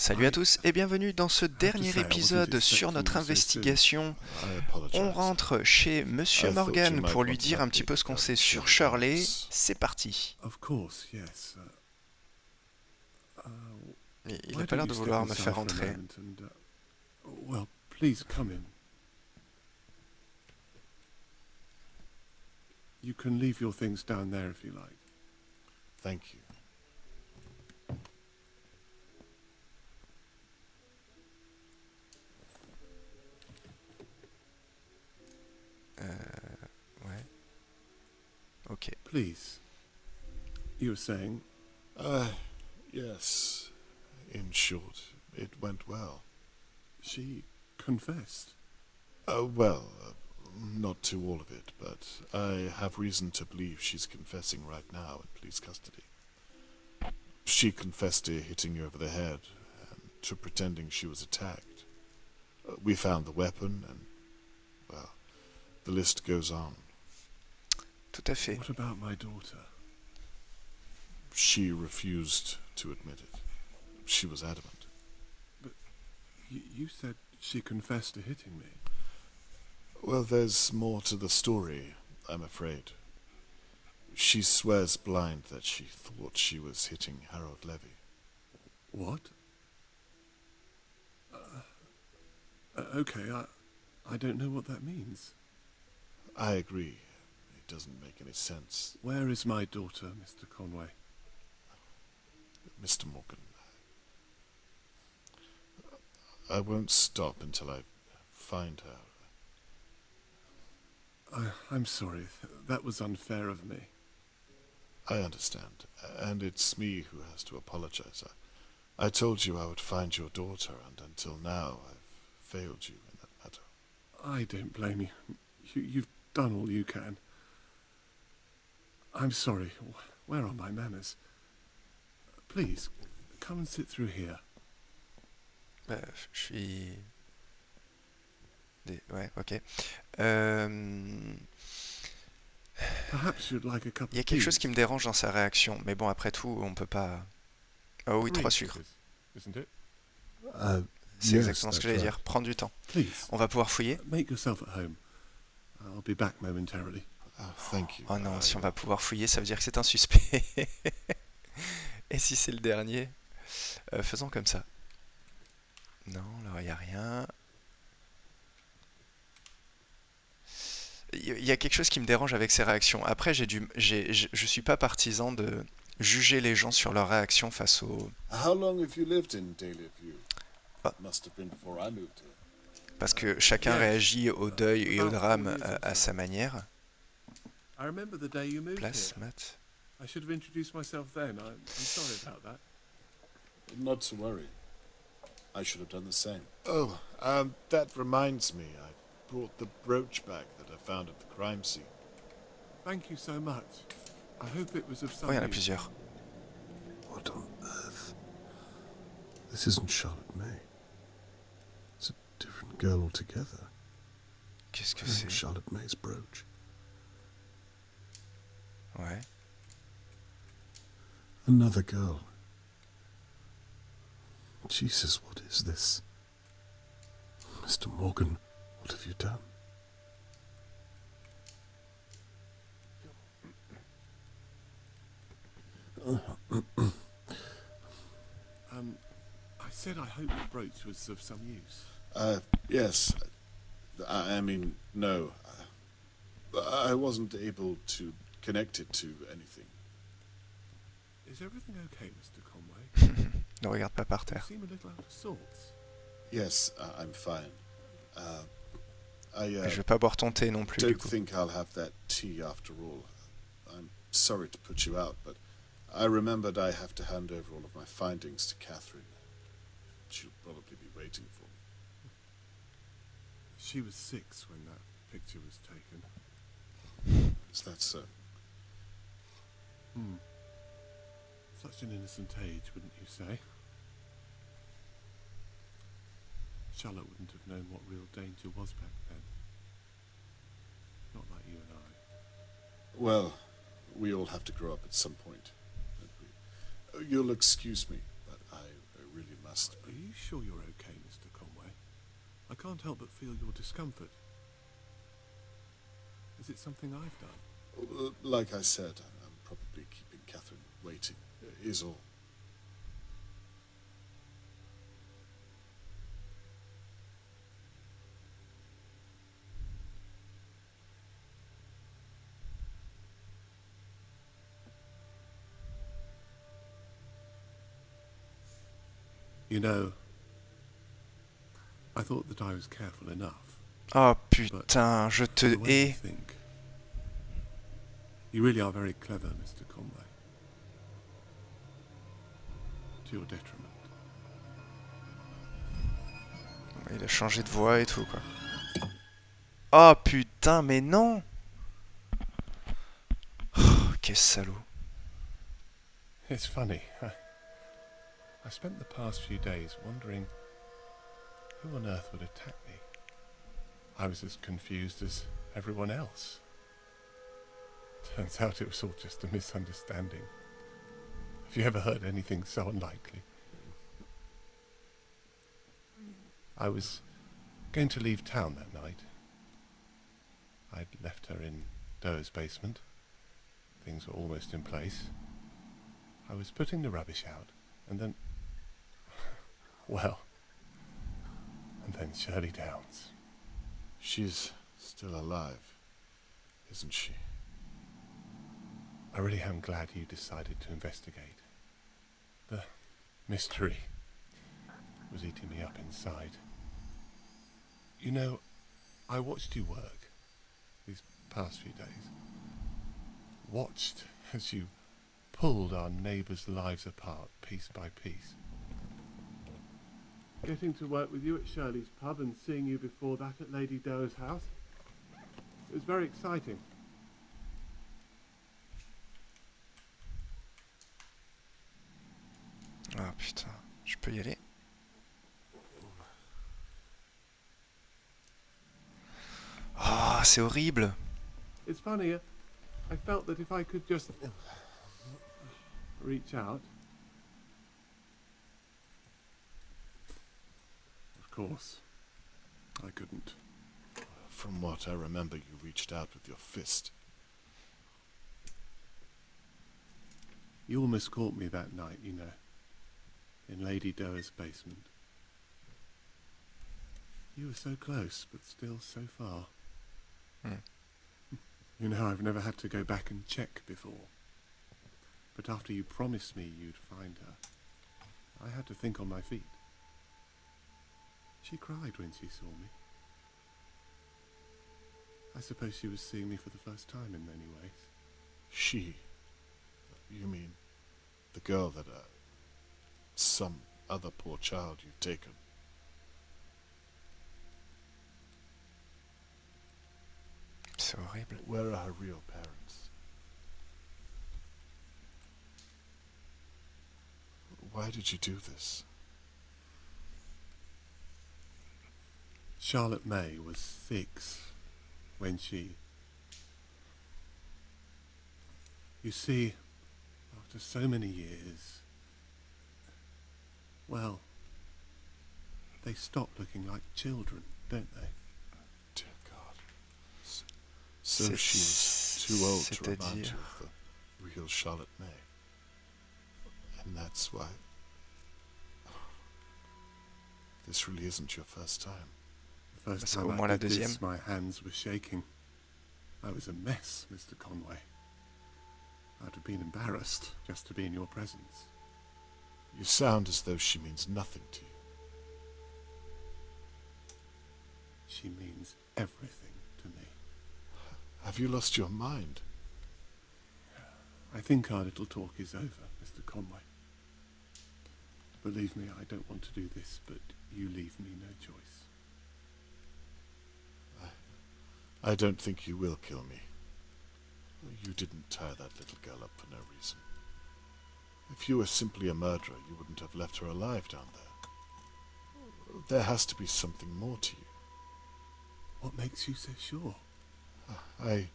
Salut à tous et bienvenue dans ce dernier épisode sur notre investigation. On rentre chez Monsieur Morgan pour lui dire un petit peu ce qu'on sait sur Shirley. C'est parti. Il a pas l'air de vouloir me faire rentrer. Well, please come in. You can leave your things down there if you like. Thank you. Ouais. Ok. Please. You were saying? Yes. In short, it went well. She confessed. Not to all of it, but I have reason to believe she's confessing right now in police custody. She confessed to hitting you over the head and to pretending she was attacked. We found the weapon and, well, the list goes on. Tout à fait. What about my daughter? She refused to admit it. She was adamant. But you said she confessed to hitting me. Well, there's more to the story, I'm afraid. She swears blind that she thought she was hitting Harold Levy. What? Okay, I don't know what that means. I agree. It doesn't make any sense. Where is my daughter, Mr. Conway? Mr. Morgan, I won't stop until I find her. I'm sorry. That was unfair of me. I understand. And it's me who has to apologize. I told you I would find your daughter, and until now I've failed you in that matter. I don't blame you. You've done all you can. I'm sorry. Where are my manners? Please, come and sit through here. Je suis... Ouais, ok. Perhaps you'd like a cup Il y a of quelque tea. chose qui me dérange dans sa réaction, mais bon, après tout, on peut pas... Oh oui, 3 sucres. Isn't it? C'est exactement ce que j'allais dire. Prendre du temps. Please, On va pouvoir fouiller. make yourself at home. I'll be back momentarily. Thank you. Oh non, si on va pouvoir fouiller, ça veut dire que c'est un suspect. Et si c'est le dernier, faisons comme ça. Non, là, il n'y a rien. Il y a quelque chose qui me dérange avec ses réactions. Après, je suis pas partisan de juger les gens sur leurs réactions face au... How long have you lived in Dahlia View? Ah. It must have been before I moved here. Parce que chacun réagit au deuil et au drame à sa manière. I remember the day you moved Place, here. Matt. I should have introduced myself then. I'm sorry about that. Not to worry. I should have done the same. Oh, that reminds me. I brought the brooch back that I found at the crime scene. Thank you so much. I hope it was of some Oh, il y en a use. plusieurs. What on earth? This isn't Charlotte May. It's a different girl altogether. Qu'est-ce que c'est? Charlotte May's brooch. Ouais. Another girl. Jesus, what is this? Mr. Morgan, what have you done? I said I hope the brooch was of some use. Yes. I mean, no. I wasn't able to connect it to anything. Is everything okay, Mr. Conway? Ne regarde pas par You terre. seem a little out of sorts. Yes, I'm fine. Je vais pas boire ton thé non plus, du don't coup. think I'll have that tea after all. I'm sorry to put you out, but I remembered I have to hand over all of my findings to Catherine. She'll probably be waiting for me. She was 6 when that picture was taken. Is that so? Such an innocent age, wouldn't you say? Charlotte wouldn't have known what real danger was back then. Not like you and I. Well, we all have to grow up at some point, don't we? You'll excuse me, but I really must. Are you sure you're okay, Mr. Conway? I can't help but feel your discomfort. Is it something I've done? Like I said, I'm probably keeping Catherine waiting, is all. You know, I thought that I was careful enough. Oh putain, je te The way you hais. think. You really are very clever, Mr. Conway. To your detriment. Il a changé de voix et tout, quoi. Oh putain, mais non! Oh, quel salaud. It's funny. I spent the past few days wondering who on earth would attack me. I was as confused as everyone else. Turns out it was all just a misunderstanding. Have you ever heard anything so unlikely? I was going to leave town that night. I'd left her in Doe's basement. Things were almost in place. I was putting the rubbish out, and then... well... and then Shirley Downs. She's still alive, isn't she? I really am glad you decided to investigate. The mystery was eating me up inside. You know, I watched you work these past few days. Watched as you pulled our neighbours' lives apart piece by piece. Getting to work with you at Shirley's pub and seeing you before that at Lady Doe's house. It was very exciting. Ah putain, je peux y aller? Ah, c'est horrible. It's funny, I felt that if I could just reach out. Of course, I couldn't. From what I remember, you reached out with your fist. You almost caught me that night, you know, in Lady Doe's basement. You were so close, but still so far. You know, I've never had to go back and check before. But after you promised me you'd find her, I had to think on my feet. She cried when she saw me. I suppose she was seeing me for the first time in many ways. She? You mean the girl that, some other poor child you've taken? C'est horrible. Where are her real parents? Why did you do this? Charlotte May was 6 when she... You see, after so many years, well, they stop looking like children, don't they? Dear God. So she was too old to remind you of the real Charlotte May. And that's why... This really isn't your first time. The first time I did this, my hands were shaking. I was a mess, Mr. Conway. I'd have been embarrassed just to be in your presence. You sound as though she means nothing to you. She means everything to me. Have you lost your mind? I think our little talk is over, Mr. Conway. Believe me, I don't want to do this, but you leave me no choice. I don't think you will kill me. You didn't tie that little girl up for no reason. If you were simply a murderer, you wouldn't have left her alive down there. There has to be something more to you. What makes you so sure? I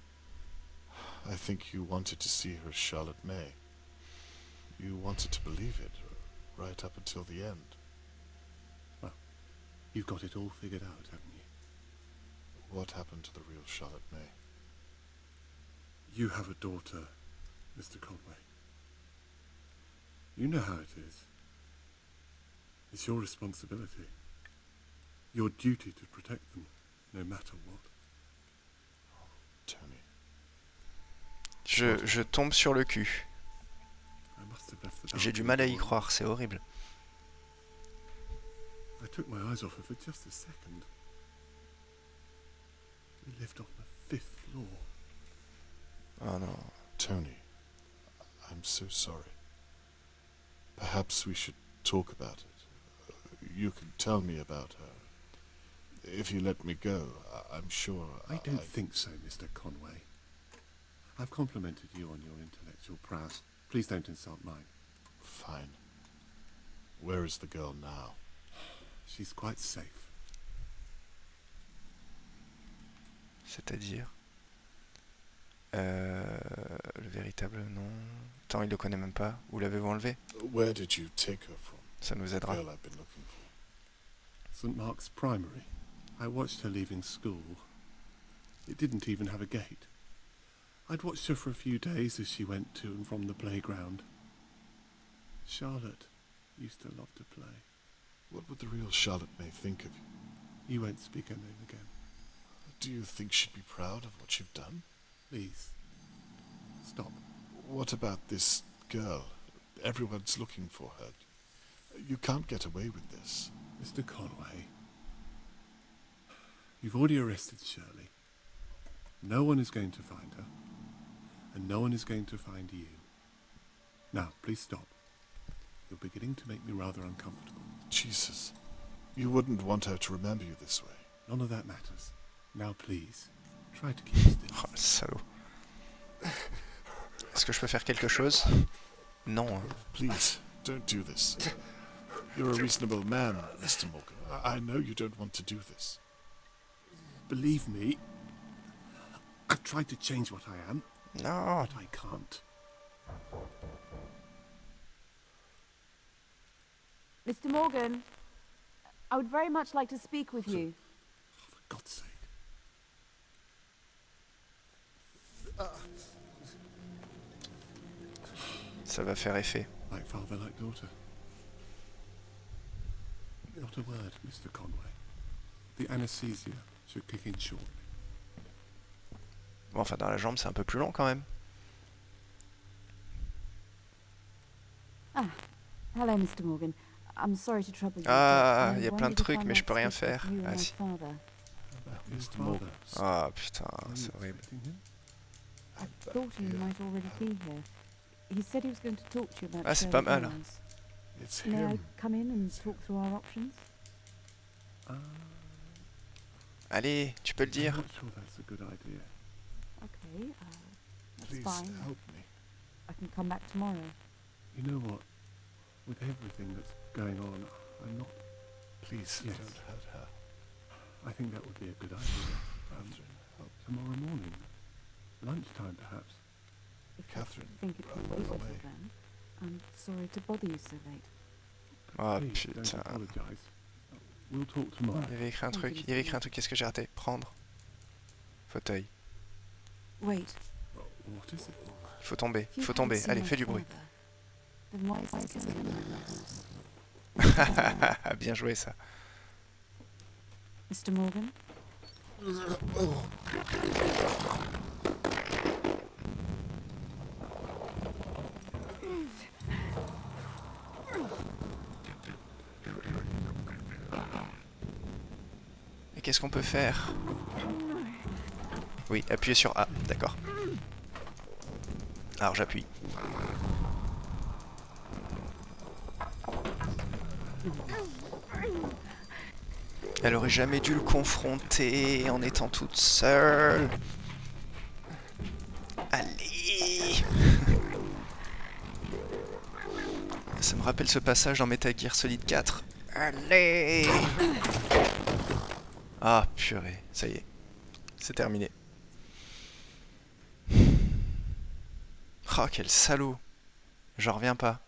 think you wanted to see her Charlotte May. You wanted to believe it, right up until the end. You've got it all figured out, haven't you? What happened to the real Charlotte May? You have a daughter, Mr. Conway. You know how it is. It's your responsibility. Your duty to protect them, no matter what. Tony. Je tombe sur le cul. I must have left the J'ai du mal à y croire, c'est horrible. I took my eyes off her for just a second. We lived on the 5th floor. Oh non. Tony, I'm so sorry. Perhaps we should talk about it. You can tell me about her. If you let me go, I'm sure I don't think so, Mr. Conway. I've complimented you on your intellectual prowess. Please don't insult mine. Fine. Where is the girl now? She's quite safe. C'est-à-dire le véritable nom. Attends, il le connaît même pas. Où l'avez-vous enlevé? Where did you take her from? Ça nous The aidera. girl I've been looking for. St. Mark's Primary. I watched her leaving school. It didn't even have a gate. I'd watched her for a few days as she went to and from the playground. Charlotte used to love to play. What would the real Charlotte May think of you? You won't speak her name again. Do you think she'd be proud of what you've done? Please. Stop. What about this girl? Everyone's looking for her. You can't get away with this. Mr. Conway, you've already arrested Shirley. No one is going to find her, and no one is going to find you. Now, please stop. You're beginning to make me rather uncomfortable. Jesus. You wouldn't want her to remember you this way. None of that matters. Now, please, try to keep still. Oh, le salaud. Est-ce que je peux faire quelque chose? Non. Please, don't do this. You're a reasonable man, Mr. Morgan. I know you don't want to do this. Believe me, I've tried to change what I am, Non. but I can't. Mr. Morgan, I would very much like to speak with you. For God's sake. Ça va faire effet. Like father, like daughter. Not a word, Mr. Conway. The anesthesia should kick in shortly. Bon, enfin, dans la jambe, c'est un peu plus long quand même. Hello, Mr. Morgan. I'm sorry to trouble you. Ah, but il y a I plein de wondered if trucs, I mais je might peux rien speak with faire. you and Ah my si. father. Mr. Morgan. Ah putain, Are you c'est horrible. expecting him? I thought he might already be here. He said he was going to talk to you about Ah, c'est Shirley pas mal. Downs. It's May I him. come in and talk through our options? Allez, tu peux le I'm dire. not sure that's a good idea. Okay, that's Please fine. help me. I can come back tomorrow. You know what? With everything that's going on, I'm not... Please Yes. don't hurt her. I think that would be a good idea. Catherine, help. Tomorrow morning. Lunchtime, perhaps. If Catherine, you think it will run wait until away. then, I'm sorry to bother you so late. Ah Please, don't putain. apologize. We'll talk tomorrow. Il avait écrit un truc, il avait écrit un truc, qu'est-ce que j'ai raté? Prendre. Fauteuil. Wait. What is it? Il faut tomber, If il you faut haven't tomber. seen Allez, my fais du bruit. father, then why is he coming in my house? Bien joué ça. Mr. Morgan? Et qu'est-ce qu'on peut faire? Oui, appuyez sur A, d'accord. Alors j'appuie. Elle aurait jamais dû le confronter en étant toute seule. Allez! Ça me rappelle ce passage dans Metal Gear Solid 4. Allez! Ah purée, ça y est. C'est terminé. Oh quel salaud! J'en reviens pas.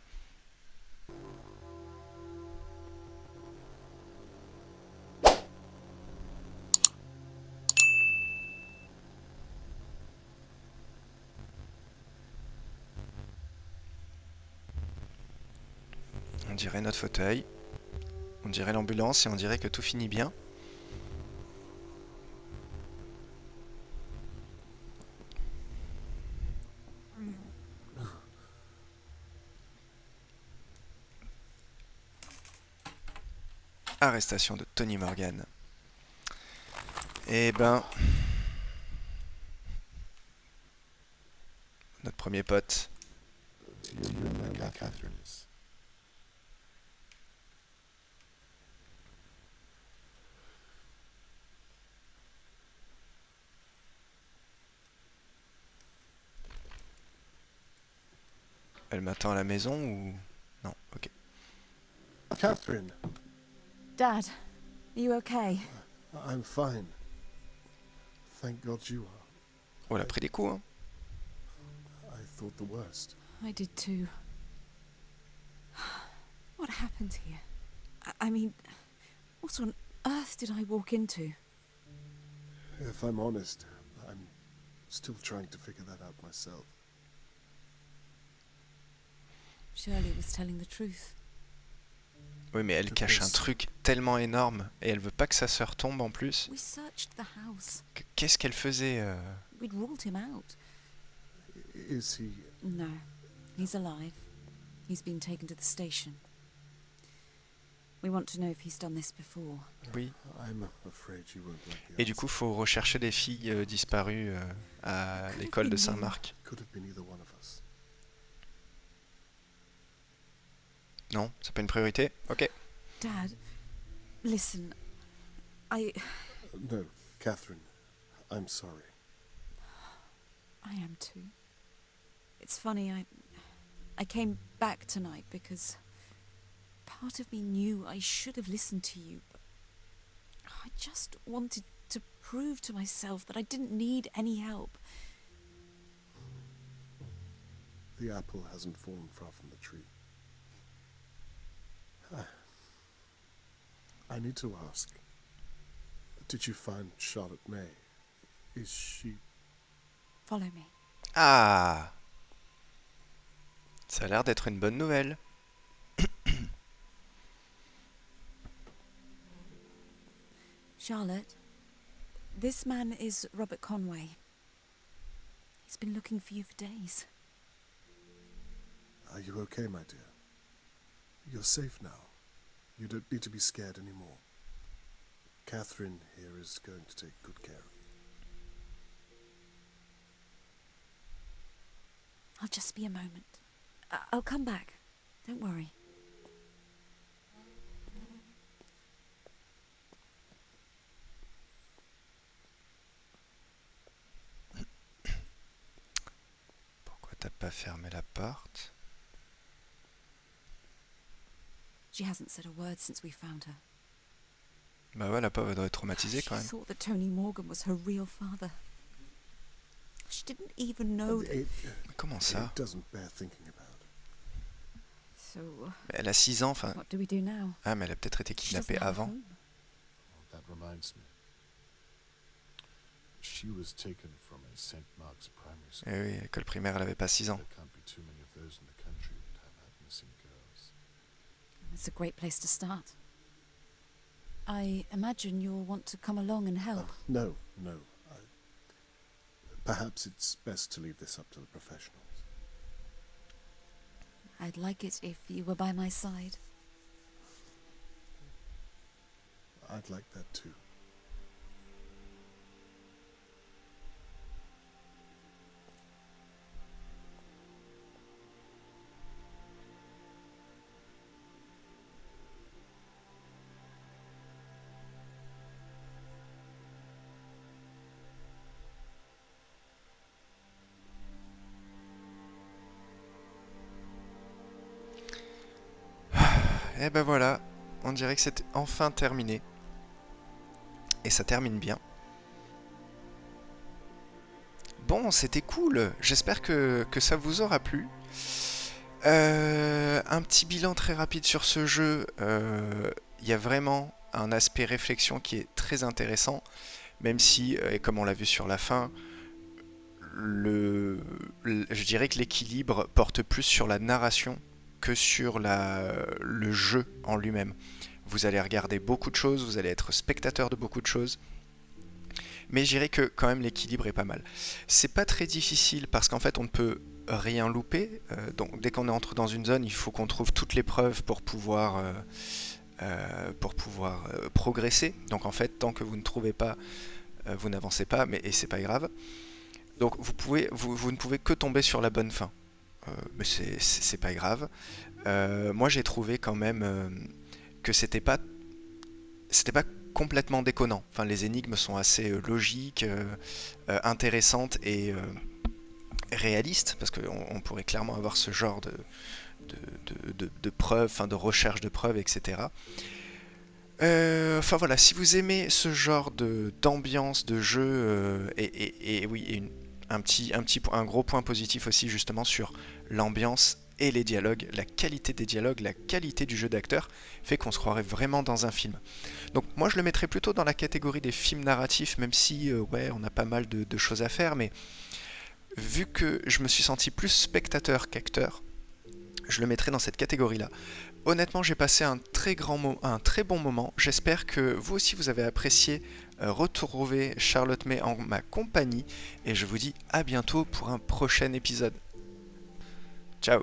dirait notre fauteuil. On dirait l'ambulance et on dirait que tout finit bien. Arrestation de Tony Morgan. Eh ben... Notre premier pote. Elle m'attend à la maison ou... Non, ok. Catherine, Dad, are you okay? I'm fine. Thank God you are. Oh, elle a pris des coups, hein. I thought the worst. I did too. What happened here? I mean, what on earth did I walk into? If I'm honest, I'm still trying to figure that out myself. Shirley was telling the truth. Oui, mais elle cache un truc tellement énorme et elle veut pas que sa sœur tombe en plus. We searched the house. Qu'est-ce qu'elle faisait We'd ruled him out. Is he... No, he's alive. He's been taken to the station. We want to know if he's done this before. Oui. I'm afraid you won't like the Et du coup, faut rechercher des filles disparues à l'école de Saint-Marc. Could have been either one of us. Non, c'est pas une priorité? Ok. Dad, listen, No, Catherine, I'm sorry. I am too. It's funny, I came back tonight because part of me knew I should have listened to you, but I just wanted to prove to myself that I didn't need any help. The apple hasn't fallen far from the tree. I need to ask, did you find Charlotte May? Is she... Follow me. Ah! Ça a l'air d'être une bonne nouvelle. Charlotte, this man is Robert Conway. He's been looking for you for days. Are you okay, my dear? You're safe now. You don't need to be scared anymore. Catherine here is going to take good care of you. I'll just be a moment. I'll come back. Don't worry. Pourquoi t'as pas fermé la porte? She hasn't said a word since we found her. Bah ouais, la pauvre elle doit être traumatisée quand She même. thought that Tony Morgan was her real father. She didn't even know that... Mais comment ça? It doesn't bear thinking about. So, Elle a 6 ans, enfin... what do we do now? Ah, mais elle a peut-être été She doesn't kidnappée have a avant. home. Oh, that reminds me. She was taken from a St. Mark's primary school. Eh oui, l'école primaire, elle avait pas 6 ans. There can't be too many of those in the country that have had missing girls. It's a great place to start. I imagine you'll want to come along and help. No. Perhaps it's best to leave this up to the professionals. I'd like it if you were by my side. I'd like that too. Et ben voilà, on dirait que c'est enfin terminé. Et ça termine bien. Bon, c'était cool. J'espère que ça vous aura plu. Un petit bilan très rapide sur ce jeu. Il y a vraiment un aspect réflexion qui est très intéressant. Même si, et comme on l'a vu sur la fin, je dirais que l'équilibre porte plus sur la narration que sur le jeu en lui-même. Vous allez regarder beaucoup de choses, vous allez être spectateur de beaucoup de choses, mais je dirais que quand même l'équilibre est pas mal. C'est pas très difficile parce qu'en fait on ne peut rien louper, donc dès qu'on entre dans une zone, il faut qu'on trouve toutes les preuves pour pouvoir progresser. Donc en fait, tant que vous ne trouvez pas, vous n'avancez pas, et c'est pas grave. Donc vous ne pouvez que tomber sur la bonne fin, mais c'est pas grave. Moi j'ai trouvé quand même que c'était pas complètement déconnant. Enfin, les énigmes sont assez logiques, intéressantes et réalistes, parce qu'on pourrait clairement avoir ce genre de preuves, enfin de recherche de preuves, etc. Enfin voilà, si vous aimez ce genre d'ambiance de jeu, et oui, un gros point positif aussi justement sur l'ambiance et les dialogues, la qualité des dialogues, la qualité du jeu d'acteur fait qu'on se croirait vraiment dans un film. Donc moi je le mettrais plutôt dans la catégorie des films narratifs, même si ouais, on a pas mal de choses à faire, mais vu que je me suis senti plus spectateur qu'acteur, je le mettrais dans cette catégorie-là. Honnêtement, j'ai passé un très bon moment. J'espère que vous aussi vous avez apprécié retrouver Charlotte May en ma compagnie, et je vous dis à bientôt pour un prochain épisode. Ciao.